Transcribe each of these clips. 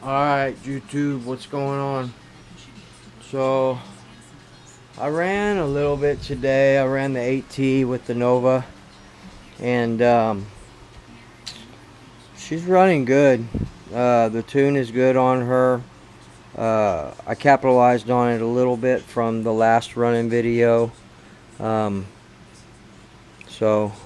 Alright, YouTube, what's going on? So, I ran a little bit today. I ran the 8T with the Nova, and she's running good. The tune is good on her. I capitalized on it a little bit from the last running video. So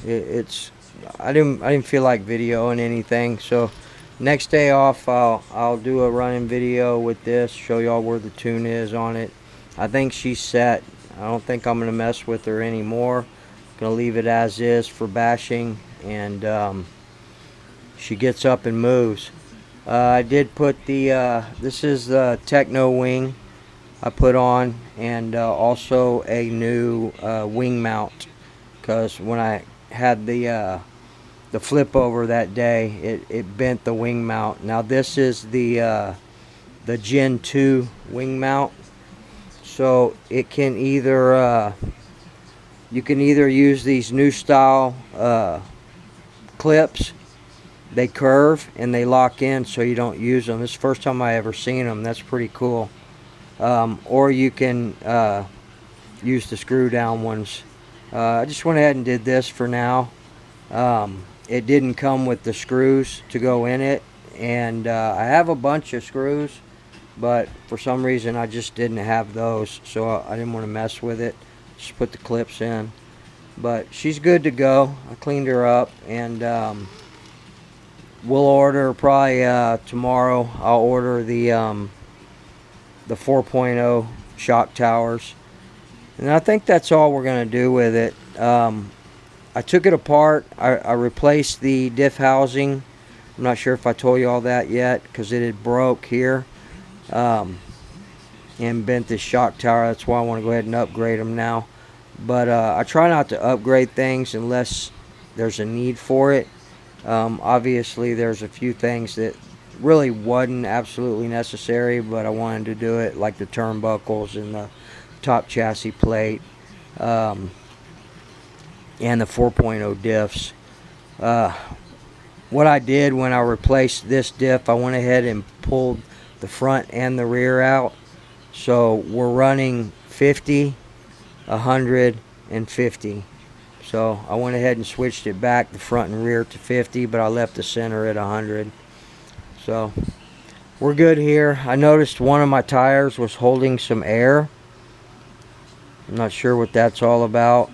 it's I didn't feel like videoing anything. So next day off, I'll do a running video with this, show y'all where the tune is on it. I think she's set. I don't think I'm gonna mess with her anymore. Gonna leave it as is for bashing, and she gets up and moves. I did put the this is the Techno wing I put on, and also a new wing mount, because when I had the flip over that day, it bent the wing mount. Now this is the Gen 2 wing mount, so it can either you can either use these new style clips. They curve and they lock in, so you don't use them. This is the first time I ever seen them. That's pretty cool. Or you can use the screw down ones. I just went ahead and did this for now. It didn't come with the screws to go in it, and I have a bunch of screws, but for some reason I just didn't have those, so I didn't want to mess with it. Just put the clips in. But she's good to go. I cleaned her up, and we'll order probably tomorrow. I'll order the 4.0 shock towers, and I think that's all we're gonna do with it. I took it apart. I replaced the diff housing. I'm not sure if I told you all that yet, because it had broke here and bent this shock tower. That's why I want to go ahead and upgrade them now. But I try not to upgrade things unless there's a need for it. Obviously there's a few things that really wasn't absolutely necessary, but I wanted to do it, like the turnbuckles and the top chassis plate, and the 4.0 diffs. What I did when I replaced this diff, I went ahead and pulled the front and the rear out, so we're running 50, 100, and 50. So I went ahead and switched it back, the front and rear, to 50, but I left the center at 100. So we're good here. I noticed one of my tires was holding some air. I'm not sure what that's all about.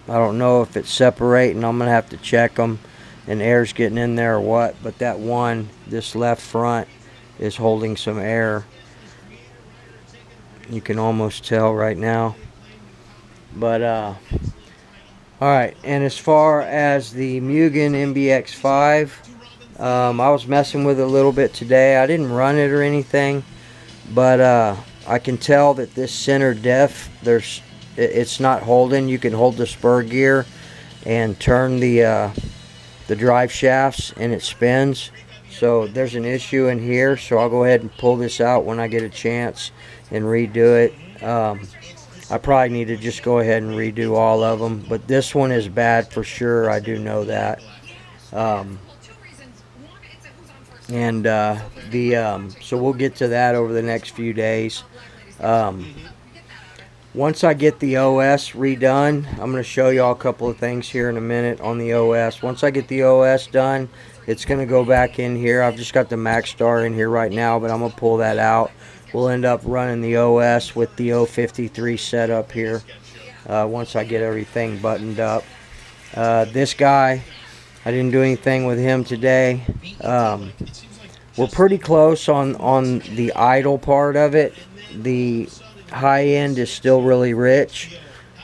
I don't know if it's separating. I'm going to have to check them and air's getting in there or what. But that one, this left front, is holding some air. You can almost tell right now. But alright, and as far as the Mugen MBX5, I was messing with it a little bit today. I didn't run it or anything, but I can tell that this center diff, it's not holding. You can hold the spur gear and turn the drive shafts, and it spins. So there's an issue in here, so I'll go ahead and pull this out when I get a chance and redo it. I probably need to just go ahead and redo all of them, but this one is bad for sure. I do know that. So we'll get to that over the next few days. Once I get the OS redone, I'm going to show y'all a couple of things here in a minute on the OS. Once I get the OS done, it's going to go back in here. I've just got the MaxStar in here right now, but I'm going to pull that out. We'll end up running the OS with the 053 setup here once I get everything buttoned up. This guy, I didn't do anything with him today. We're pretty close on the idle part of it. The high end is still really rich,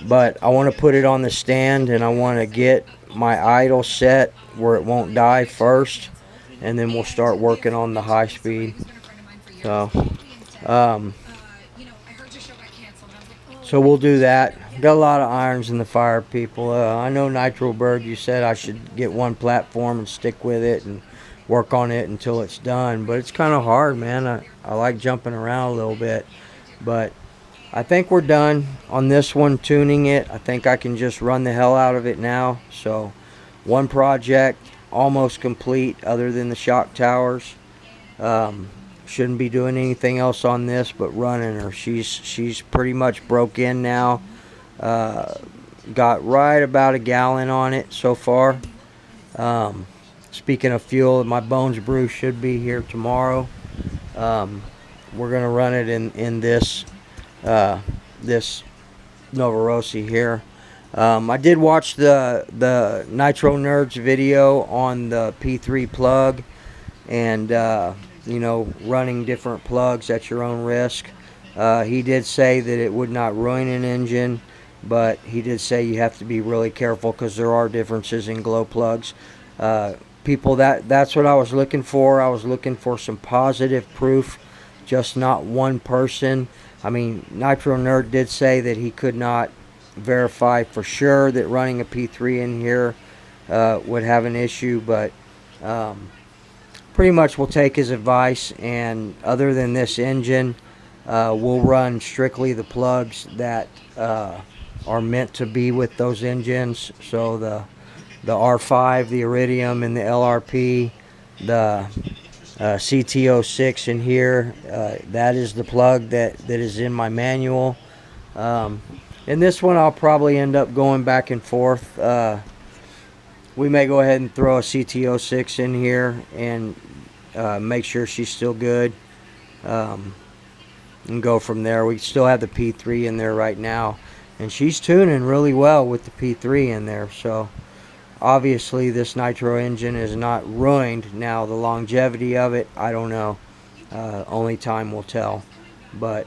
but I want to put it on the stand, and I want to get my idle set where it won't die first, and then we'll start working on the high speed. So we'll do that. Got a lot of irons in the fire, people. I know Nitro Bird, you said I should get one platform and stick with it and work on it until it's done, but it's kind of hard, man. I like jumping around a little bit, but I think we're done on this one, tuning it. I think I can just run the hell out of it now. So one project almost complete other than the shock towers. Shouldn't be doing anything else on this but running her. She's pretty much broke in now. Got right about a gallon on it so far. Speaking of fuel, my Bones Brew should be here tomorrow. We're gonna run it in this this Novorossy here. I did watch the Nitro Nerd's video on the P3 plug, and you know, running different plugs at your own risk. He did say that it would not ruin an engine, but he did say you have to be really careful because there are differences in glow plugs. People, that's what I was looking for. I was looking for some positive proof, just not one person. I mean, Nitro Nerd did say that he could not verify for sure that running a P3 in here would have an issue, but pretty much we'll take his advice, and other than this engine, we'll run strictly the plugs that are meant to be with those engines. So the R5, the Iridium, and the LRP, the CT06 in here, that is the plug that is in my manual. In this one, I'll probably end up going back and forth. We may go ahead and throw a CT06 in here and make sure she's still good, and go from there. We still have the P3 in there right now, and she's tuning really well with the P3 in there. So obviously this nitro engine is not ruined. Now the longevity of it, I don't know. Only time will tell. But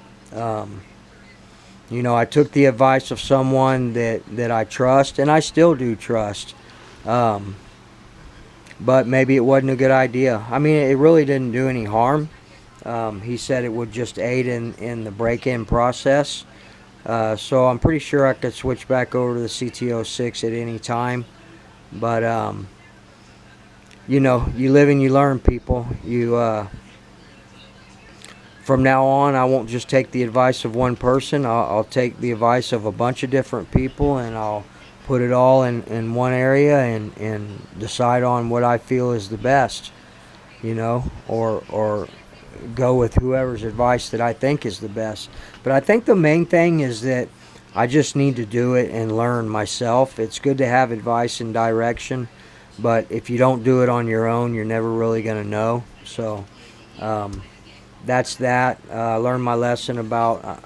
you know, I took the advice of someone that I trust, and I still do trust. But maybe it wasn't a good idea. I mean, it really didn't do any harm. He said it would just aid in the break-in process. So I'm pretty sure I could switch back over to the CT06 at any time. But you know, you live and you learn, people. From now on, I won't just take the advice of one person. I'll take the advice of a bunch of different people, and I'll put it all in one area and decide on what I feel is the best, you know, or go with whoever's advice that I think is the best. But I think the main thing is that I just need to do it and learn myself. It's good to have advice and direction, but if you don't do it on your own, you're never really going to know. So that's that. I learned my lesson about...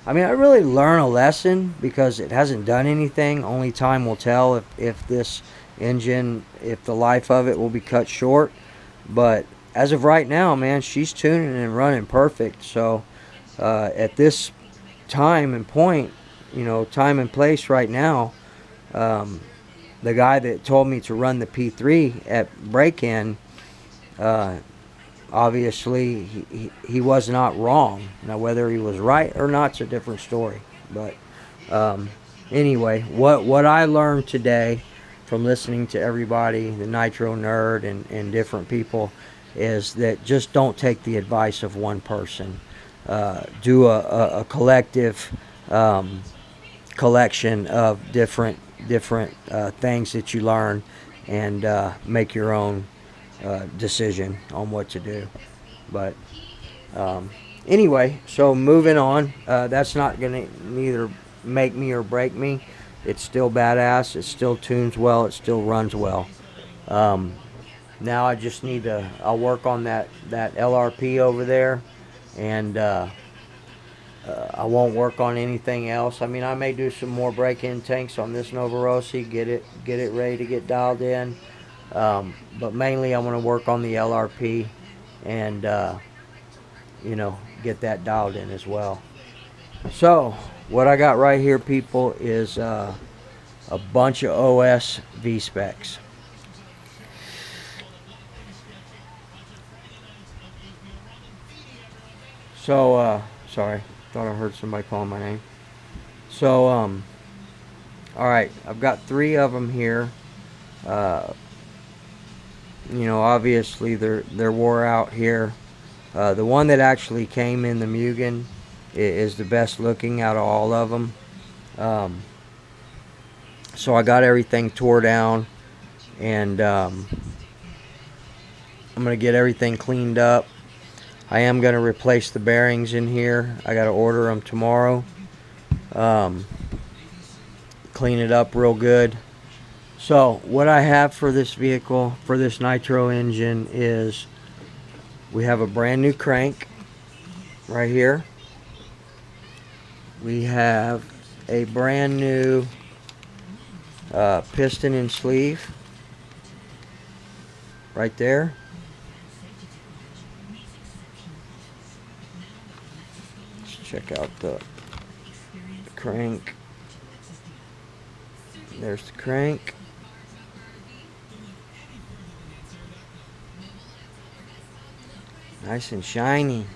I mean, I really learn a lesson because it hasn't done anything. Only time will tell if this engine, if the life of it will be cut short. But as of right now, man, she's tuning and running perfect. So at this time and point, you know, time and place right now, the guy that told me to run the P3 at break-in, obviously he was not wrong. Now whether he was right or not's a different story. But anyway, what I learned today from listening to everybody, the Nitro Nerd and different people, is that just don't take the advice of one person. Do a collective collection of different things that you learn, and make your own decision on what to do. But anyway, so moving on. That's not gonna neither make me or break me. It's still badass. It still tunes well. It still runs well. Now I just need to... I'll work on that LRP over there, and I won't work on anything else. I mean, I may do some more break-in tanks on this Novorossy, get it ready to get dialed in. But mainly I'm going to work on the LRP and you know, get that dialed in as well. So what I got right here, people, is a bunch of OS Vspecs. So sorry, thought I heard somebody calling my name. So alright, I've got 3 of them here. You know, obviously they're wore out here. The one that actually came in the Mugen is the best looking out of all of them. So I got everything tore down, and I'm gonna get everything cleaned up. I am going to replace the bearings in here. I got to order them tomorrow. Clean it up real good. So what I have for this vehicle, for this nitro engine, is we have a brand new crank right here. We have a brand new piston and sleeve right there. Let's check out the crank. There's the crank. Nice and shiny.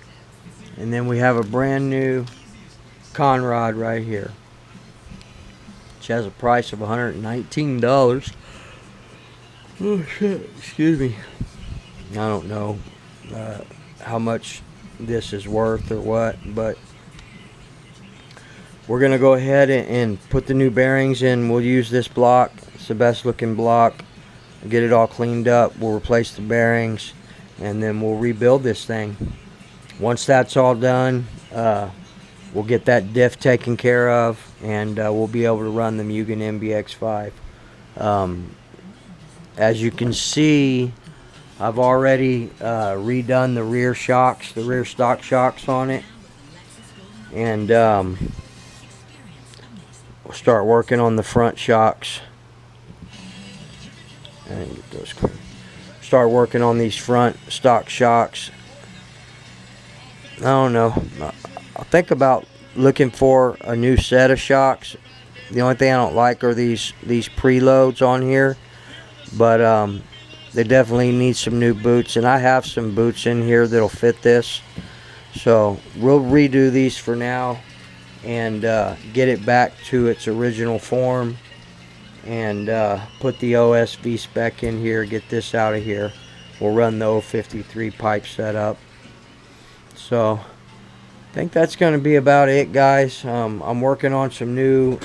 And then we have a brand new con rod right here, which has a price of $119. Oh shit, excuse me. I don't know how much this is worth or what, but we're gonna go ahead and put the new bearings in. We'll use this block. It's the best looking block. Get it all cleaned up. We'll replace the bearings, and then we'll rebuild this thing. Once that's all done, we'll get that diff taken care of, and we'll be able to run the Mugen MBX5. As you can see, I've already redone the rear shocks, the rear stock shocks on it, and we'll start working on the front shocks. And get those clean. Start working on these front stock shocks. I don't know. I'll think about looking for a new set of shocks. The only thing I don't like are these preloads on here, but they definitely need some new boots, and I have some boots in here that'll fit this. So we'll redo these for now and get it back to its original form, and put the OS Vspec in here, get this out of here. We'll run the 053 pipe setup. So I think that's going to be about it, guys. I'm working on some new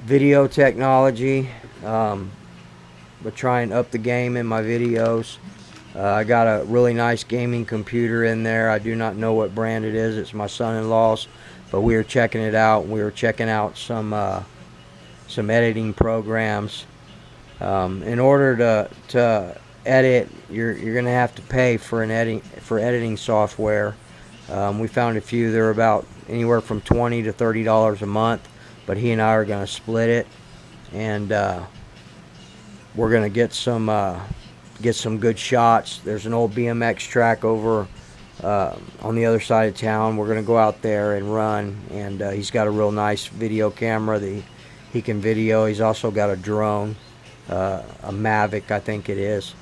video technology, but trying to up the game in my videos. I got a really nice gaming computer in there. I do not know what brand it is. It's my son-in-law's, but we were checking it out. We were checking out some editing programs. In order to edit, you're gonna have to pay for editing software. We found a few. They're about anywhere from $20 to $30 a month, but he and I are gonna split it, and we're gonna get some good shots. There's an old BMX track over on the other side of town. We're gonna go out there and run, and he's got a real nice video camera that he can video. He's also got a drone, a Mavic, I think it is.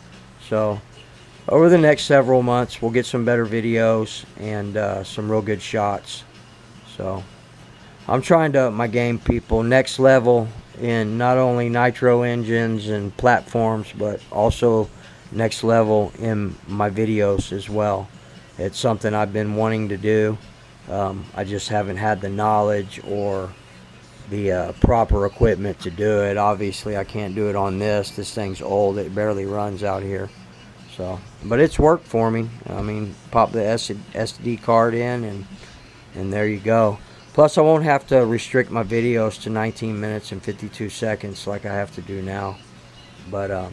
So over the next several months, we'll get some better videos and some real good shots. So I'm trying to up my game, people. Next level in not only nitro engines and platforms, but also next level in my videos as well. It's something I've been wanting to do. I just haven't had the knowledge or the proper equipment to do it. Obviously I can't do it on this. This thing's old. It barely runs out here. So, but it's worked for me. I mean, pop the SD card in, and there you go. Plus I won't have to restrict my videos to 19 minutes and 52 seconds like I have to do now. But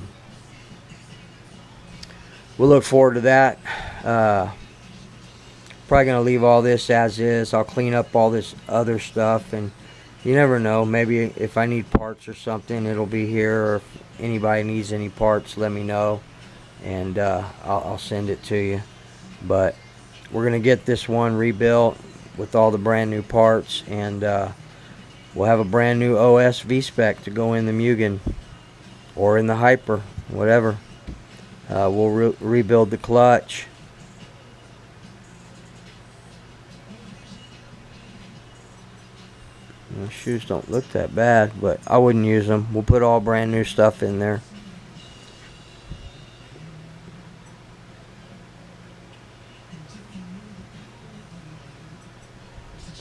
we'll look forward to that. Probably gonna leave all this as is. I'll clean up all this other stuff, and you never know, maybe if I need parts or something, it'll be here, or if anybody needs any parts, let me know, and I'll send it to you. But we're gonna get this one rebuilt with all the brand new parts, and we'll have a brand new OS Vspec to go in the Mugen or in the Hyper, whatever. We'll rebuild the clutch. The shoes don't look that bad, but I wouldn't use them. We'll put all brand new stuff in there.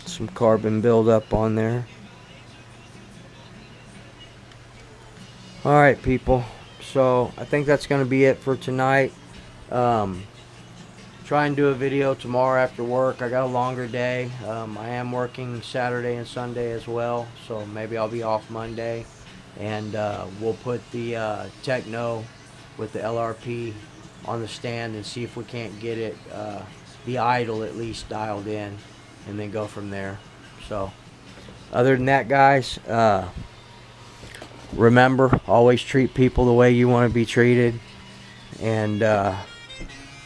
Some carbon buildup on there. Alright, people. So I think that's going to be it for tonight. try and do a video tomorrow after work. I got a longer day. I am working Saturday and Sunday as well, so maybe I'll be off Monday. And we'll put the Techno with the LRP on the stand and see if we can't get it, the idle at least, dialed in, and then go from there. So other than that, guys, remember, always treat people the way you want to be treated. And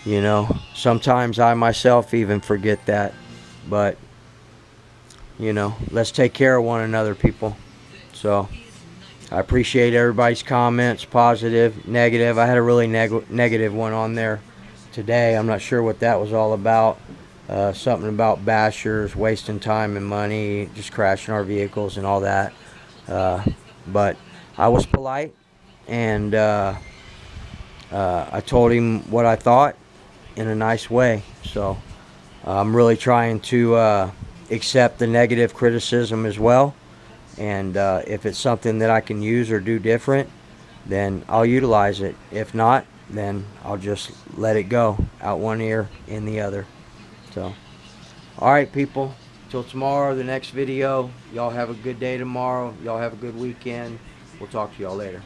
you know, sometimes I myself even forget that, but you know, let's take care of one another, people. So I appreciate everybody's comments, positive, negative. I had a really negative one on there today. I'm not sure what that was all about. Something about bashers wasting time and money, just crashing our vehicles and all that. But I was polite, and I told him what I thought in a nice way. So I'm really trying to accept the negative criticism as well. And if it's something that I can use or do different, then I'll utilize it. If not, then I'll just let it go out one ear, in the other. So, alright, people, till tomorrow, the next video. Y'all have a good day tomorrow. Y'all have a good weekend. We'll talk to y'all later.